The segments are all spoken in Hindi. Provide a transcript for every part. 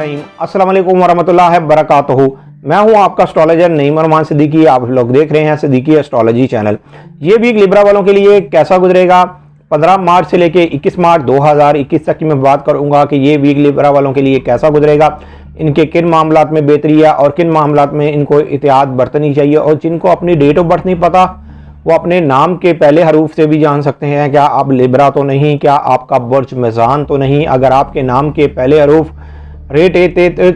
रहीम अस्सलाम वालेकुम वरहमतुल्लाहि वबरकातुहू। मैं हूं आपका एस्ट्रोलॉजर नईम अरमान सिद्दीकी। आप लोग देख रहे हैं सिद्दीकी एस्ट्रोलॉजी चैनल। ये वीक लिब्रा वालों के लिए कैसा गुजरेगा 15 मार्च से लेके 21 मार्च 2021 तक की मैं बात करूंगा कि ये वीक लिब्रा वालों के लिए कैसा गुजरेगा, इनके किन मामलात में बेहतरी है और किन मामलात में इनको एहतियात बरतनी चाहिए। और जिनको अपनी डेट ऑफ बर्थ नहीं पता वो अपने नाम के पहले हरूफ से भी जान सकते हैं। क्या आप लिब्रा तो नहीं, क्या आपका बुर्ज मेज़ान तो नहीं। अगर आपके नाम के पहले हरूफ रेट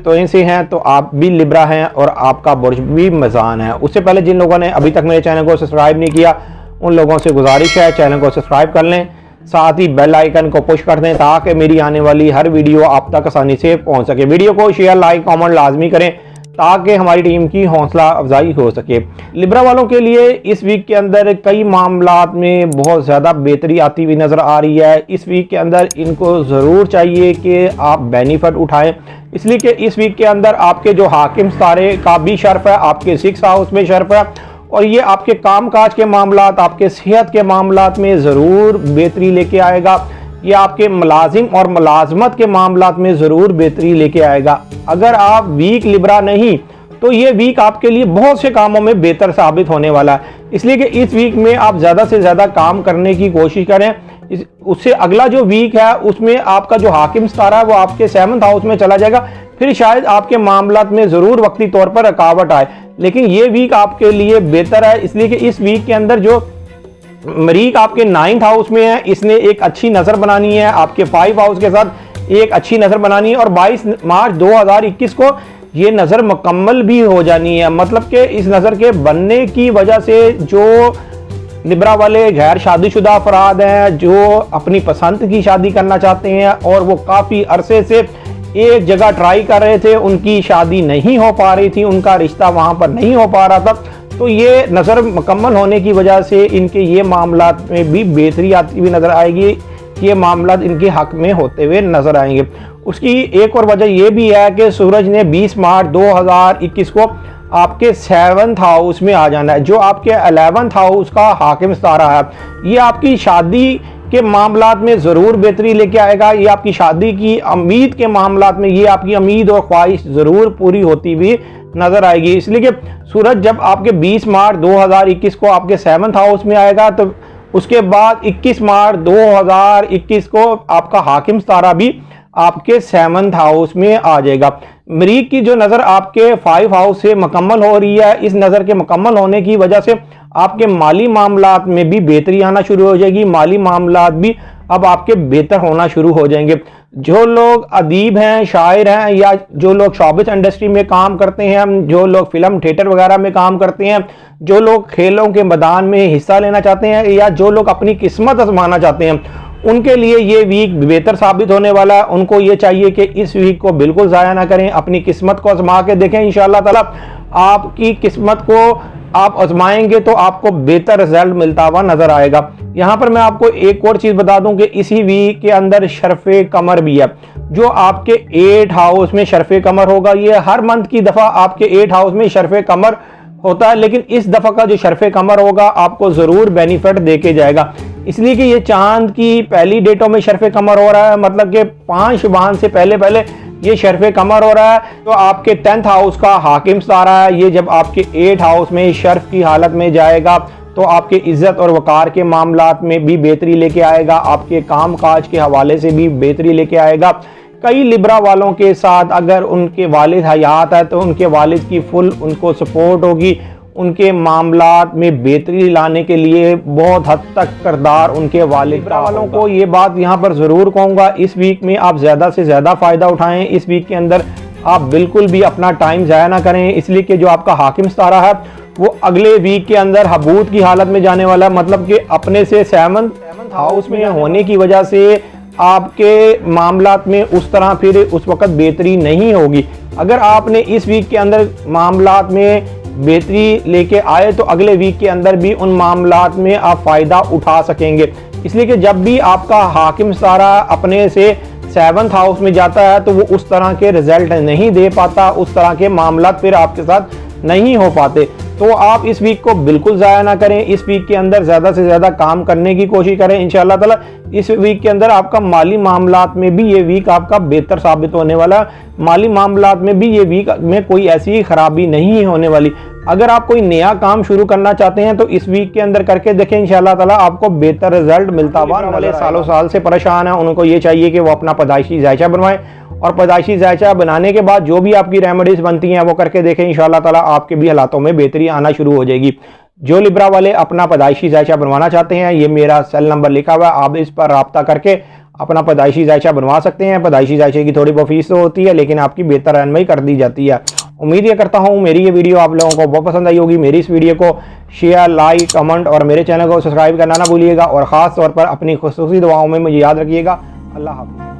तो से हैं तो आप भी लिब्रा हैं और आपका बुर्ज भी मेज़ान है। उससे पहले जिन लोगों ने अभी तक मेरे चैनल को सब्सक्राइब नहीं किया उन लोगों से गुजारिश है चैनल को सब्सक्राइब कर लें, साथ ही बेल आइकन को पुश कर दें ताकि मेरी आने वाली हर वीडियो आप तक आसानी से पहुंच सके। वीडियो को शेयर लाइक कमेंट लाजमी करें ताकि हमारी टीम की हौसला अफजाई हो सके। लिब्रा वालों के लिए इस वीक के अंदर कई मामलात में बहुत ज़्यादा बेहतरी आती हुई नज़र आ रही है। इस वीक के अंदर इनको ज़रूर चाहिए कि आप बेनिफिट उठाएं, इसलिए कि इस वीक के अंदर आपके जो हाकिम सितारे का भी शर्फ है, आपके 6 हाउस में शर्फ है और ये आपके काम काज के मामलात, आपके सेहत के मामलात में ज़रूर बेहतरी लेके आएगा। ये आपके मुलाजिम और मुलाजमत के मामलात में ज़रूर बेहतरी लेके आएगा। अगर आप वीक लिब्रा नहीं तो ये वीक आपके लिए बहुत से कामों में बेहतर साबित होने वाला है, इसलिए कि इस वीक में आप ज़्यादा से ज़्यादा काम करने की कोशिश करें। उससे अगला जो वीक है उसमें आपका जो हाकिम सितारा है वो आपके 7th हाउस में चला जाएगा, फिर शायद आपके मामलात में ज़रूर वक्ती तौर पर रुकावट आए, लेकिन ये वीक आपके लिए बेहतर है। इसलिए कि इस वीक के अंदर जो मरीक आपके 9th हाउस में है इसने एक अच्छी नज़र बनानी है, आपके 5 हाउस के साथ एक अच्छी नज़र बनानी है और 22 मार्च 2021 को ये नज़र मुकम्मल भी हो जानी है। मतलब कि इस नज़र के बनने की वजह से जो लिब्रा वाले गैर शादीशुदा अफराद हैं जो अपनी पसंद की शादी करना चाहते हैं और वो काफ़ी अरसे से एक जगह ट्राई कर रहे थे, उनकी शादी नहीं हो पा रही थी, उनका रिश्ता वहाँ पर नहीं हो पा रहा था, तो ये नज़र मुकम्मल होने की वजह से इनके ये मामलात में भी बेहतरी आती हुई नज़र आएगी, ये मामलात इनके हक में होते हुए नज़र आएंगे। उसकी एक और वजह यह भी है कि सूरज ने 20 मार्च 2021 को आपके 7th हाउस में आ जाना है, जो आपके 11th हाउस का हाकिम सितारा है। ये आपकी शादी के मामलात में ज़रूर बेहतरी लेके आएगा, ये आपकी शादी की उम्मीद के मामलात में ये आपकी उम्मीद और ख्वाहिश ज़रूर पूरी होती हुई नज़र आएगी। इसलिए कि सूरज जब आपके 20 मार्च 2021 को आपके 7th हाउस में आएगा तो उसके बाद 21 मार्च 2021 को आपका हाकिम सितारा भी आपके 7th हाउस में आ जाएगा। मरीक की जो नज़र आपके 5 हाउस से मुकम्मल हो रही है, इस नज़र के मुकम्मल होने की वजह से आपके माली मामलात में भी बेहतरी आना शुरू हो जाएगी, माली मामलात भी अब आपके बेहतर होना शुरू हो जाएंगे। जो लोग अदीब हैं, शायर हैं या जो लोग शोबिस इंडस्ट्री में काम करते हैं, जो लोग फिल्म थिएटर वगैरह में काम करते हैं, जो लोग खेलों के मैदान में हिस्सा लेना चाहते हैं या जो लोग अपनी किस्मत आजमाना चाहते हैं, उनके लिए ये वीक बेहतर साबित होने वाला है। उनको ये चाहिए कि इस वीक को बिल्कुल ज़ाया ना करें, अपनी किस्मत को आजमा के देखें। इंशाअल्लाह ताला आपकी किस्मत को आप आजमाएंगे तो आपको बेहतर रिजल्ट मिलता हुआ नजर आएगा। यहाँ पर मैं आपको एक और चीज़ बता दूं कि इसी वीक के अंदर शर्फ़े कमर भी है, जो आपके 8 हाउस में शर्फ़े कमर होगा। ये हर मंथ की दफ़ा आपके 8 हाउस में शर्फ़े कमर होता है, लेकिन इस दफ़ा का जो शर्फ़े कमर होगा आपको ज़रूर बेनिफिट दे के जाएगा, इसलिए कि ये चांद की पहली डेटों में शर्फ़े कमर हो रहा है, मतलब कि 5 शुबान से पहले पहले ये शर्फ़े कमर हो रहा है। तो आपके 10th हाउस का हाकिम सितारा है, ये जब आपके 8 हाउस में शर्फ की हालत में जाएगा तो आपके इज़्ज़त और वक़ार के मामलात में भी बेहतरी लेके आएगा, आपके काम काज के हवाले से भी बेहतरी लेके आएगा। कई लिब्रा वालों के साथ अगर उनके वालिद हयात है तो उनके वालिद की फुल उनको सपोर्ट होगी, उनके मामलात में बेहतरी लाने के लिए बहुत हद तक किरदार उनके वालिद वालों को। ये बात यहाँ पर ज़रूर कहूँगा, इस वीक में आप ज़्यादा से ज़्यादा फ़ायदा उठाएं। इस वीक के अंदर आप बिल्कुल भी अपना टाइम ज़ाया ना करें, इसलिए कि जो आपका हाकिम सितारा है वो अगले वीक के अंदर हबूत की हालत में जाने वाला है, मतलब कि अपने से 7th हाउस में होने की वजह से आपके मामलात में उस तरह फिर उस वक़्त बेहतरी नहीं होगी। अगर आपने इस वीक के अंदर मामलात में बेहतरी लेके आए तो अगले वीक के अंदर भी उन मामलात में आप फ़ायदा उठा सकेंगे। इसलिए कि जब भी आपका हाकिम सितारा अपने से 7th हाउस में जाता है तो वो उस तरह के रिजल्ट नहीं दे पाता, उस तरह के मामलात फिर आपके साथ नहीं हो पाते। तो आप इस वीक को बिल्कुल ज़ाया ना करें। इस वीक के अंदर ज़्यादा से ज़्यादा काम करने की कोशिश करें। इंशाअल्लाह ताला इस वीक के अंदर आपका माली मामलात में भी ये वीक आपका बेहतर साबित होने वाला है। माली मामलात में भी ये वीक में कोई ऐसी खराबी नहीं होने वाली। अगर आप कोई नया काम शुरू करना चाहते हैं तो इस वीक के अंदर करके देखें, इंशाअल्लाह ताला आपको बेहतर रिजल्ट मिलता हुआ। वाले सालों साल से परेशान है, उनको ये चाहिए कि वो अपना पैदाइशी जायचा बनवाएं और पैदाइशी जायचा बनाने के बाद जो भी आपकी रेमेडीज बनती हैं वो करके देखें। इंशाअल्लाह ताला आपके भी हालातों में बेहतरी आना शुरू हो जाएगी। जो लिब्रा वाले अपना पैदाइशी जायचा बनवाना चाहते हैं, ये मेरा सेल नंबर लिखा हुआ है, आप इस पर राब्ता करके अपना पैदाइशी जायचा बनवा सकते हैं। पैदाइशी जायचे की थोड़ी बहुत फीस तो होती है, लेकिन आपकी बेहतर रहनुमाई कर दी जाती है। उम्मीद ये करता हूँ मेरी ये वीडियो आप लोगों को बहुत पसंद आई होगी। मेरी इस वीडियो को शेयर, लाइक, कमेंट और मेरे चैनल को सब्सक्राइब करना ना भूलिएगा और ख़ास तौर पर अपनी खुसूसी दुआओं में मुझे याद रखिएगा। अल्लाह हाफ़िज़।